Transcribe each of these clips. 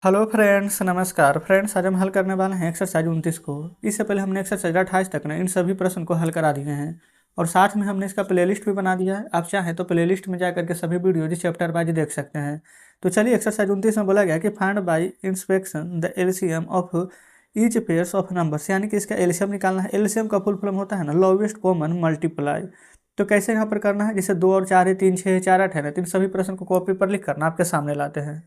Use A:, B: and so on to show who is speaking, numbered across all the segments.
A: Hello friends, नमस्कार friends. आज हम हल करने वाले हैं एक्सरसाइज 29 को। इससे पहले हमने एक्सरसाइज 28 तक ना इन सभी प्रश्न को हल करा दिए हैं और साथ में हमने इसका प्लेलिस्ट भी बना दिया है। आप चाहें तो प्लेलिस्ट में जाकर के सभी वीडियो जिस चैप्टर वाइज देख सकते हैं। तो चलिए, एक्सरसाइज 29 में बोला गया कि find by inspection the LCM of each pairs of numbers, यानी कि इसका एलसीएम निकालना है। एलसीएम का फुल फॉर्म होता है ना लोवेस्ट कॉमन मल्टीप्लाई। तो कैसे यहाँ पर करना है, जैसे 2 और 4 है, 3 6 है, 4 8 है ना, तो इन सभी प्रश्न को कॉपी पर लिख करना आपके सामने लाते हैं।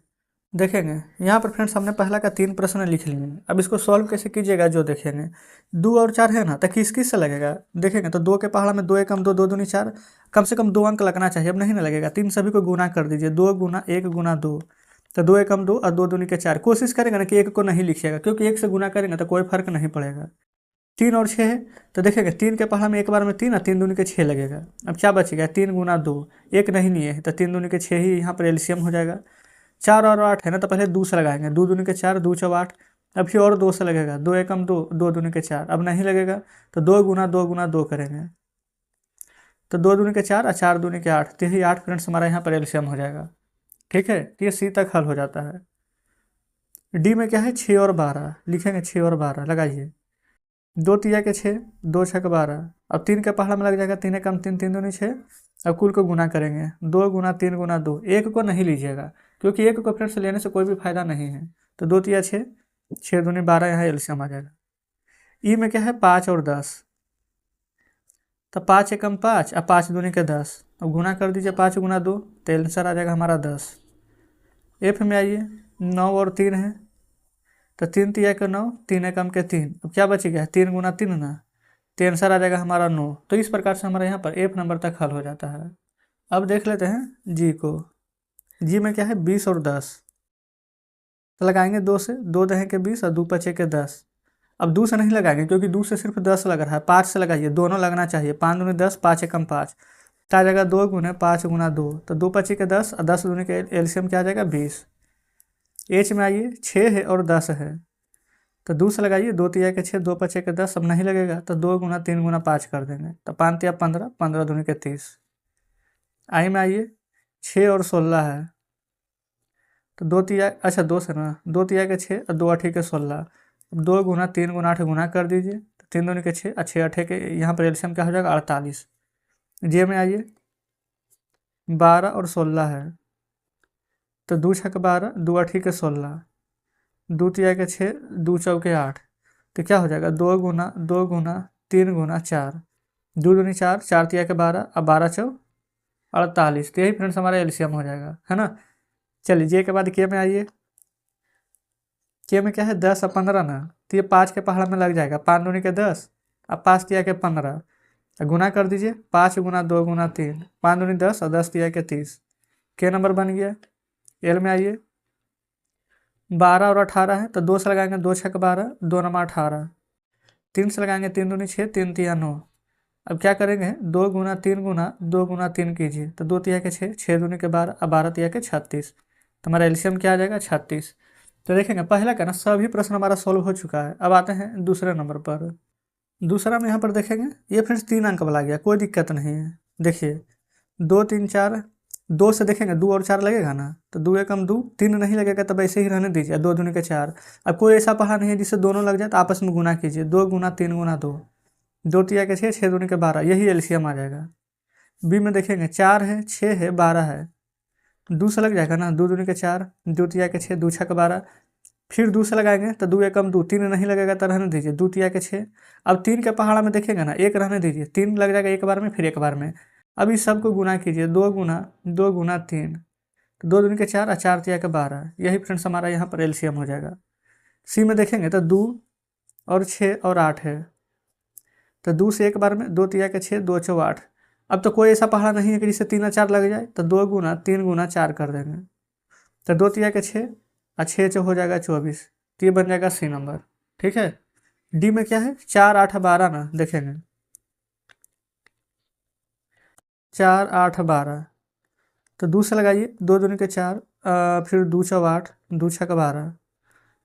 A: देखेंगे यहाँ पर फ्रेंड्स, हमने पहला का 3 प्रश्न लिख लिए हैं। अब इसको सॉल्व कैसे कीजिएगा जो देखेंगे। 2 और 4 है ना, तो किस किस से लगेगा देखेंगे। तो 2 के पहाड़ा में 2 एकम 2, 2 दूनी 4, कम से कम 2 अंक लगना चाहिए। अब नहीं ना लगेगा, 3 सभी को गुना कर दीजिए। 2 गुना 1 गुना 2, तो 2 एकम 2 और 2 दूनी के 4। कोशिश करेंगे ना कि 1 को नहीं लिखिएगा, क्योंकि 1 से गुना करेंगे तो कोई फर्क नहीं पड़ेगा। 3 और 6 है, तो देखेंगे 3 के पहाड़ा में एक बार में 3 और 3 दूनी के 6 लगेगा। अब क्या बचेगा, 3 गुना 2, 1 नहीं लिए है तो 3 दूनी के 6 ही यहाँ पर एलसीएम हो जाएगा। 4 और 8 है ना, तो पहले 2 से लगाएंगे। 2 दूनी के 4, 2 चौ 8। अब फिर और 2 से लगेगा। 2 एकम 2, 2 दूनी के 4। अब नहीं लगेगा तो 2 गुना 2 गुना 2 करेंगे, तो 2 दूनी के 4 और 4 दूनी के 8, तो यही 8 फ्रेंड्स हमारा यहाँ पर एलसीएम हो जाएगा। ठीक है, तो ये सी तक हल हो जाता है। डी में क्या है, 6 और 12 लिखेंगे। 6 और 12 लगाइए। 2 तिया के 6, 2 छक 12। अब 3 के पहाड़ा में लग जाएगा। 3 एकम 3, 3 दूनी 6। अब कुल को गुना करेंगे। 2 गुना 3 गुना 2। 1 को नहीं लीजिएगा, क्योंकि 1 को फ्रेंड्स लेने से कोई भी फायदा नहीं है। तो 2 तिया 6, 6 दूनी 12, यहाँ एलसीएम आ जाएगा। ई में क्या है, 5 और 10, तो 5 एकम 5 और 5 दूनी के 10। अब गुना कर दीजिए। 5 गुना 2, तो आंसर आ जाएगा हमारा 10। एफ में आइए, 9 और 3 है, तो 3 तिया के 9, 3 एकम के 3। अब क्या बचेगा, 3 गुना 3 ना, तो आंसर आ जाएगा हमारा 9। तो इस प्रकार से हमारे यहाँ पर एफ नंबर तक हल हो जाता है। अब देख लेते हैं जी को। जी में क्या है, 20 और 10, तो लगाएंगे 2 से। 2 दहें के 20 और 2 पचे के 10। अब 2 से नहीं लगाएंगे, क्योंकि 2 से सिर्फ 10 लग रहा है। 5 से लगाइए, दोनों लगना चाहिए। 5 दूनी 10, 5 एकम 5, तो आ जाएगा 2 गुने 5 गुना 2, तो 2 पचे के 10 और 10 दूनी के एलसीएम क्या आ जाएगा, 20। एच में आइए, 6 है और 10 है, तो 2 से लगाइए। 2 तिया के 6, 2 पचे के 10। अब नहीं लगेगा तो 2 गुना 3 गुना 5 कर देंगे, तो 5 तिया 15, 15 दूनी के 30। आई में आइए, 6 और 16 है, तो 2 तिया, अच्छा 2 से ना, 2 तिया के 6 और 2 अठी के 16। अब 2 गुना 3 गुना 8 गुना कर दीजिए, तो 3 दूनी के 6 और 6 अठे के, यहाँ पर एलसीएम क्या हो जाएगा, 48। जे में आइए, 12 और 16 है, तो 2 छक 12, 2 अठी के 16, 2 तिया के 6, 2 चौके 8, तो क्या हो जाएगा, 2 गुना 3 गुना 4, 2 दूनी 4, 4 तिया के 12 और 12 चौ 48। तो यही फ्रेंड्स हमारा एलसीएम हो जाएगा, है ना। चलिए जे के बाद के में आइए। के में क्या है, 10 और 15 ना, तो ये 5 के पहाड़ में लग जाएगा। 5 दूनी के 10 और 5 तिया के 15, गुना कर दीजिए। 5 गुना 2 गुना 3, 5 दूनी 10 और 10 तिया के 30। के नंबर बन गया। एल में आइए, 12 और 18 है, तो 2 से लगाएंगे। 2 छक 12, 2 नमा 18। 3 से लगाएंगे, 3 दूनी 6, 3 तिया 9। अब क्या करेंगे, 2 गुना 3 गुना 2 गुना 3 कीजिए, तो 2 तिया के 6, 6 दूनी के 12 और 12 तिया के 36। तो हमारा एलसीएम क्या आ जाएगा, 36। तो देखेंगे पहला का ना सभी प्रश्न हमारा सॉल्व हो चुका है। अब आते हैं दूसरे नंबर पर। दूसरा में यहाँ पर देखेंगे, ये फ्रेंड्स 3 अंक वाला गया, कोई दिक्कत नहीं है। देखिए 2 3 4, 2 से देखेंगे 2 और 4 लगेगा ना, तो 2 एकम 2, 3 नहीं लगेगा तब ऐसे ही रहने दीजिए। 2 दूनी के 4। अब कोई ऐसा पहाड़ नहीं है जिससे दोनों लग जाए, तो आपस में गुना कीजिए। 2 गुना 3 गुना 2, 2 तिया के 6, 6 दूनी के 12, यही एलसीएम आ जाएगा। बी में देखेंगे 4 है, 6 है, 12 है, 2 से लग जाएगा ना। 2 दूनी के 4, 2 तिया के 6, 2 छक 12। फिर 2 से लगाएंगे, तो 2 एकम 2, 3 नहीं लगेगा तो रहने दीजिए। 2 तिया के 6। अब 3 के पहाड़ा में देखेंगे ना, 1 रहने दीजिए। 3 लग जाएगा एक बार में, फिर एक बार में। अब इस सबको गुना कीजिए। 2 गुना 3, तो 2 दूनी के 4 और 4 तिया के 12, यही फ्रेंड्स हमारा यहाँ पर एलसीएम हो जाएगा। सी में देखेंगे तो 2 और 6 और 8 है, तो 2 से एक बार में। 2 तिया के 6, 2 चौ 8। अब तो कोई ऐसा पहाड़ा नहीं है कि जिससे 3 और 4 लग जाए, तो 2 गुना 3 गुना 4 कर देंगे, तो 2 तिया के 6 और 6 चौ हो जाएगा 24। तो ये बन जाएगा सी नंबर। ठीक है। डी में क्या है, 4 8 12 ना, देखेंगे 4 8 12, तो 2 से लगाइए। 2 दूनी के 4, फिर 2 चौ 8, 2 छक 12।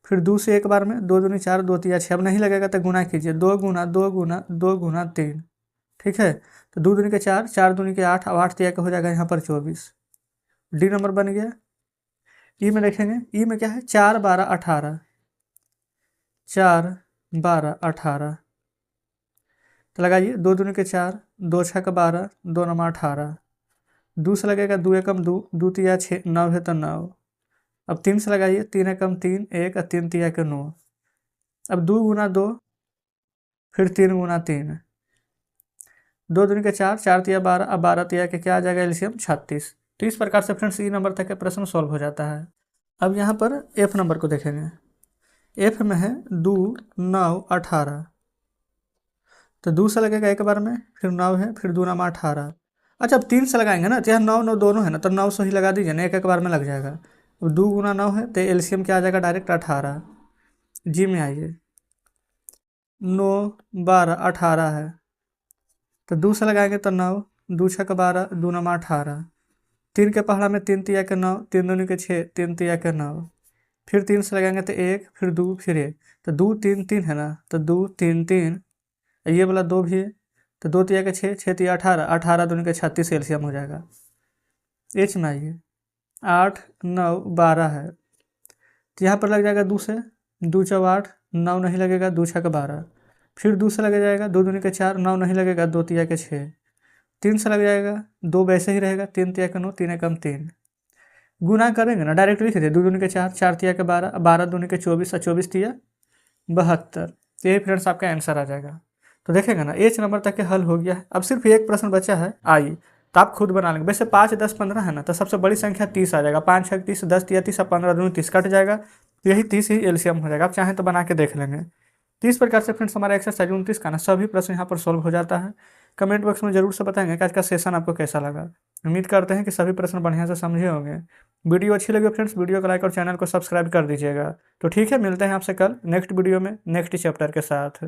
A: फिर 2 से एक बार में। 2 दूनी 4, 2 तिया 6। अब नहीं लगेगा तो गुना कीजिए। 2 गुना 2 गुना 2 गुना 3। ठीक है, तो 2 दूनी के 4, 4 दूनी के 8 और 8 तिया का हो जाएगा यहाँ पर 24। डी नंबर बन गया। ई में देखेंगे, ई में क्या है 4 12 18, 4 12 18। तो लगाइए, 2 दूनी के 4, 2 छः का 12, 2 नमा 18। 2 से लगेगा 2 एकम 2, 2 तिया 6, 9 है तो 9। अब 3 से लगाइए, 3 एकम 3, 1 और 3 तिया के 9। अब 2 गुना 2, फिर 3 गुना 3, 2 दूनी के 4, 4 तिया 12, अब 12 तिया के क्या आ जाएगा एलसीएम 36। तो इस प्रकार से फ्रेंड्स ई नंबर तक के प्रश्न सॉल्व हो जाता है। अब यहाँ पर एफ नंबर को देखेंगे। एफ में है 2 9 18। तो 2 से लगेगा एक बार में, फिर 9 है, फिर 2 नमा 18। अच्छा, अब 3 से लगाएंगे ना, तो यहाँ 9 9 दोनों है ना, तो 9 से ही लगा दीजिए ना, एक एक बार में लग जाएगा। अब 2 गुना 9 है तो एलसीएम क्या आ जाएगा डायरेक्ट 18। जी में आइए, 9 12 18 है, तो 2 से लगाएंगे तो 9, 2 छः का 12, 2 नमा 18। 3 के पहाड़ा में 3 तिया के 9, 3 दूनी के 6, 3 तिया के 9। फिर 3 से लगाएंगे तो 1, फिर 2, फिर 1, तो 2 3 3 है ना, तो 2 3 3, ये वाला 2 भी है, तो 2 तिया के 6, 6 तिया 18, 18 दूनी के 36 एलसीएम हो जाएगा। एच में आइए, 8 9 12 है, तो यहाँ पर लग जाएगा 2 से, 2 चौ 8, 9 नहीं लगेगा, 2 छः का 12। फिर 2 से लग जाएगा, 2 दूनी के 4, 9 नहीं लगेगा, 2 तिया के 6। 3 से लग जाएगा, 2 वैसे ही रहेगा, 3 तिया के 9, 3 एकम 3। गुना करेंगे ना, डायरेक्ट लिख देते, 2 दूनी के 4, 4 तिया के 12, 12 दूनी के 24 और 24 तिया 72। यही फ्रेंड्स आपका आंसर आ जाएगा। तो देखेंगे ना, एच नंबर तक के हल हो गया है। अब सिर्फ एक प्रश्न बचा है आई, तो आप खुद बना लेंगे। वैसे 5 10 15 है ना, तो सबसे बड़ी संख्या 30 आ जाएगा। 5 6 30, 10 तिया 30 और 15 दूनी 30 कट जाएगा, तो यही 30 ही एलसीएम हो जाएगा। आप चाहें तो बना के देख लेंगे। तो इस प्रकार से फ्रेंड्स हमारा एक्सरसाइज 29 का ना सभी प्रश्न यहाँ पर सोल्व हो जाता है। कमेंट बॉक्स में जरूर से बताएंगे कि आज का सेशन आपको कैसा लगा। उम्मीद करते हैं कि सभी प्रश्न बढ़िया से समझे होंगे। वीडियो अच्छी लगी फ्रेंड्स, वीडियो को लाइक और चैनल को सब्सक्राइब कर दीजिएगा। तो ठीक है, मिलते हैं आपसे कल नेक्स्ट वीडियो में नेक्स्ट चैप्टर के साथ।